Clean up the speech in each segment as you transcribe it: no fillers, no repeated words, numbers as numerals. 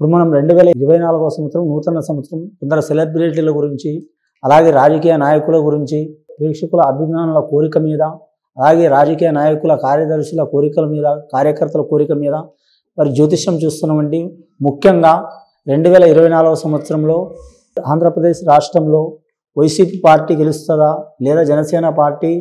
ఇప్పుడు మనం 2024వ సంవత్సరం నూతన సంవత్సరం కొందరు సెలబ్రిటీల గురించి అలాగే రాజకీయ నాయకుల గురించి ప్రేక్షకుల అభిమానుల కోరిక మీద అలాగే రాజకీయ నాయకుల కార్యదర్శుల కోరికల మీద కార్యకర్తల కోరిక మీద మరి జ్యోతిష్యం చూస్తున్నామండి. ముఖ్యంగా 2024వ సంవత్సరంలో ఆంధ్రప్రదేశ్ రాష్ట్రంలో వైసీపీ పార్టీ గెలుస్తుందా లేదా జనసేన పార్టీ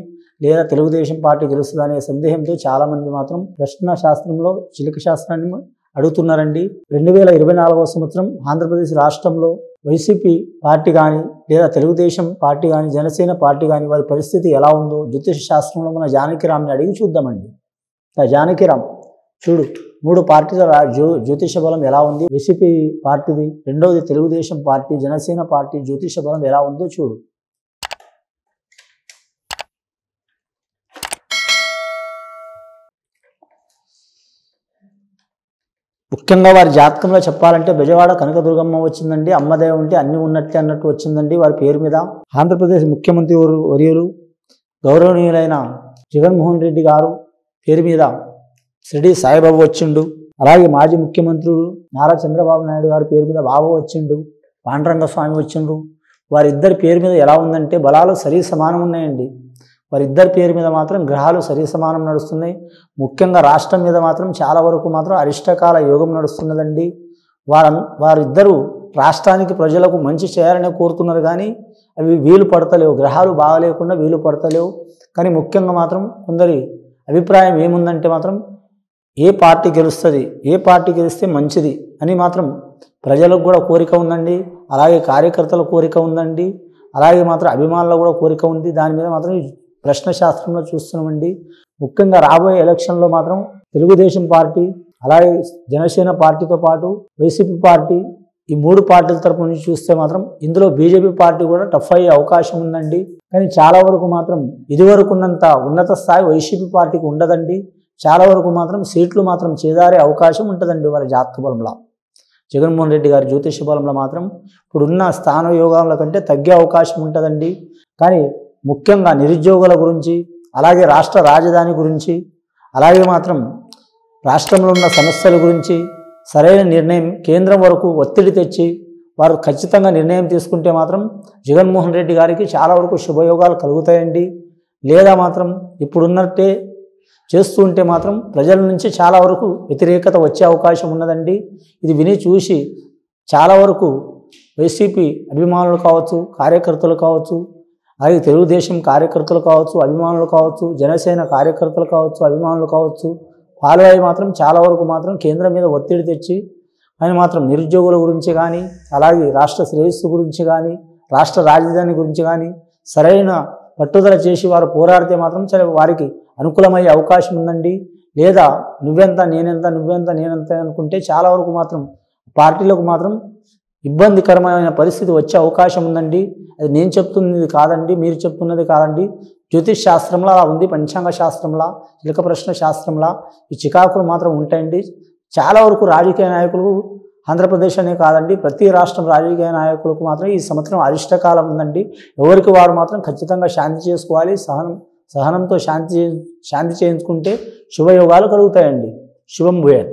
లేదా తెలుగుదేశం పార్టీ గెలుస్తుందా అనే సందేహంతో చాలామంది మాత్రం ప్రశ్న శాస్త్రంలో చిలక శాస్త్రాన్ని అడుగుతున్నారండి. 2024వ సంవత్సరం ఆంధ్రప్రదేశ్ రాష్ట్రంలో వైసీపీ పార్టీ కానీ లేదా తెలుగుదేశం పార్టీ కానీ జనసేన పార్టీ కానీ వారి పరిస్థితి ఎలా ఉందో జ్యోతిష శాస్త్రంలో మన జానకిరామ్ని అడిగి చూద్దామండి. జానకిరామ్ చూడు, 3 పార్టీల జ్యోతిష బలం ఎలా ఉంది, వైసీపీ పార్టీది, రెండవది తెలుగుదేశం పార్టీ జనసేన పార్టీ జ్యోతిష బలం ఎలా ఉందో చూడు. ముఖ్యంగా వారి జాతకంలో చెప్పాలంటే బెజవాడ కనకదుర్గమ్మ వచ్చిందండి. అమ్మదేవ ఉంటే అన్ని ఉన్నట్టే అన్నట్టు వచ్చిందండి వారి పేరు మీద. ఆంధ్రప్రదేశ్ ముఖ్యమంత్రి వర్యులు గౌరవనీయులైన జగన్మోహన్ రెడ్డి గారు పేరు మీద షిరిడి సాయిబాబా వచ్చిండు. అలాగే మాజీ ముఖ్యమంత్రులు నారా చంద్రబాబు నాయుడు గారి పేరు మీద బాబు వచ్చిండు, పాండురంగ స్వామి వచ్చిండ్రు. వారిద్దరి పేరు మీద ఎలా ఉందంటే బలాలు సరి సమానం ఉన్నాయండి. వారిద్దరి పేరు మీద మాత్రం గ్రహాలు సరి సమానం నడుస్తున్నాయి. ముఖ్యంగా రాష్ట్రం మీద మాత్రం చాలా వరకు మాత్రం అరిష్టకాల యోగం నడుస్తున్నదండి. వారిద్దరూ రాష్ట్రానికి ప్రజలకు మంచి చేయాలని కోరుతున్నారు కానీ అవి వీలు పడతలేవు, గ్రహాలు బాగలేకుండా వీలు పడతలేవు. కానీ ముఖ్యంగా మాత్రం కొందరి అభిప్రాయం ఏముందంటే మాత్రం ఏ పార్టీ గెలుస్తుంది, ఏ పార్టీ గెలిస్తే మంచిది అని మాత్రం ప్రజలకు కూడా కోరిక ఉందండి. అలాగే కార్యకర్తల కోరిక ఉందండి. అలాగే మాత్రం అభిమానుల కూడా కోరిక ఉంది. దాని మీద మాత్రం ప్రశ్న శాస్త్రంలో చూస్తున్నామండి. ముఖ్యంగా రాబోయే ఎలక్షన్లో మాత్రం తెలుగుదేశం పార్టీ అలాగే జనసేన పార్టీతో పాటు వైసీపీ పార్టీ ఈ 3 పార్టీల తరపు నుంచి చూస్తే మాత్రం ఇందులో బీజేపీ పార్టీ కూడా టఫ్ అయ్యే అవకాశం ఉందండి. కానీ చాలా వరకు మాత్రం ఇదివరకున్నంత ఉన్నత స్థాయి వైసీపీ పార్టీకి ఉండదండి. చాలా వరకు మాత్రం సీట్లు మాత్రం చేదారే అవకాశం ఉంటుందండి వారి జాతక బలంలో. జగన్మోహన్ రెడ్డి గారి జ్యోతిష బలంలో మాత్రం ఇప్పుడున్న స్థాన యోగాల కంటే తగ్గే అవకాశం ఉంటుందండి. కానీ ముఖ్యంగా నిరుద్యోగుల గురించి అలాగే రాష్ట్ర రాజధాని గురించి అలాగే మాత్రం రాష్ట్రంలో ఉన్న సమస్యల గురించి సరైన నిర్ణయం కేంద్రం వరకు ఒత్తిడి తెచ్చి వారు ఖచ్చితంగా నిర్ణయం తీసుకుంటే మాత్రం జగన్మోహన్ రెడ్డి గారికి చాలా వరకు శుభయోగాలు కలుగుతాయండి. లేదా మాత్రం ఇప్పుడున్నట్టే చేస్తూ ఉంటే మాత్రం ప్రజల నుంచి చాలా వరకు వ్యతిరేకత వచ్చే అవకాశం ఉన్నదండి. ఇది విని చూసి చాలా వరకు వైసీపీ అభిమానులు కావచ్చు, కార్యకర్తలు కావచ్చు, అలాగే తెలుగుదేశం కార్యకర్తలు కావచ్చు, అభిమానులు కావచ్చు, జనసేన కార్యకర్తలు కావచ్చు, అభిమానులు కావచ్చు, ఫాలో అయ్యి మాత్రం చాలా వరకు మాత్రం కేంద్రం మీద ఒత్తిడి తెచ్చి ఆయన మాత్రం నిరుద్యోగుల గురించి కానీ అలాగే రాష్ట్ర శ్రేయస్సు గురించి కానీ రాష్ట్ర రాజధాని గురించి కానీ సరైన పట్టుదల చేసి వారు పోరాడితే మాత్రం సరే వారికి అనుకూలమయ్యే అవకాశం ఉందండి. లేదా నువ్వెంత నేనెంత నువ్వెంత నేనెంత అనుకుంటే చాలా వరకు మాత్రం పార్టీలకు మాత్రం ఇబ్బందికరమైన పరిస్థితి వచ్చే అవకాశం ఉందండి. అది నేను చెప్తున్నది కాదండి, మీరు చెప్తున్నది కాదండి. జ్యోతిష్ శాస్త్రంలో అలా ఉంది, పంచాంగ శాస్త్రంలా, చిలక ప్రశ్న శాస్త్రంలా ఈ చికాకులు మాత్రం ఉంటాయండి. చాలా వరకు రాజకీయ నాయకులు ఆంధ్రప్రదేశ్ అనే కాదండి ప్రతి రాష్ట్రం రాజకీయ నాయకులకు మాత్రం ఈ సంవత్సరం అరిష్టకాలం ఉందండి. ఎవరికి వారు మాత్రం ఖచ్చితంగా శాంతి చేసుకోవాలి. సహనంతో శాంతి చేయించుకుంటే శుభయోగాలు కలుగుతాయండి. శుభం భూయాత్.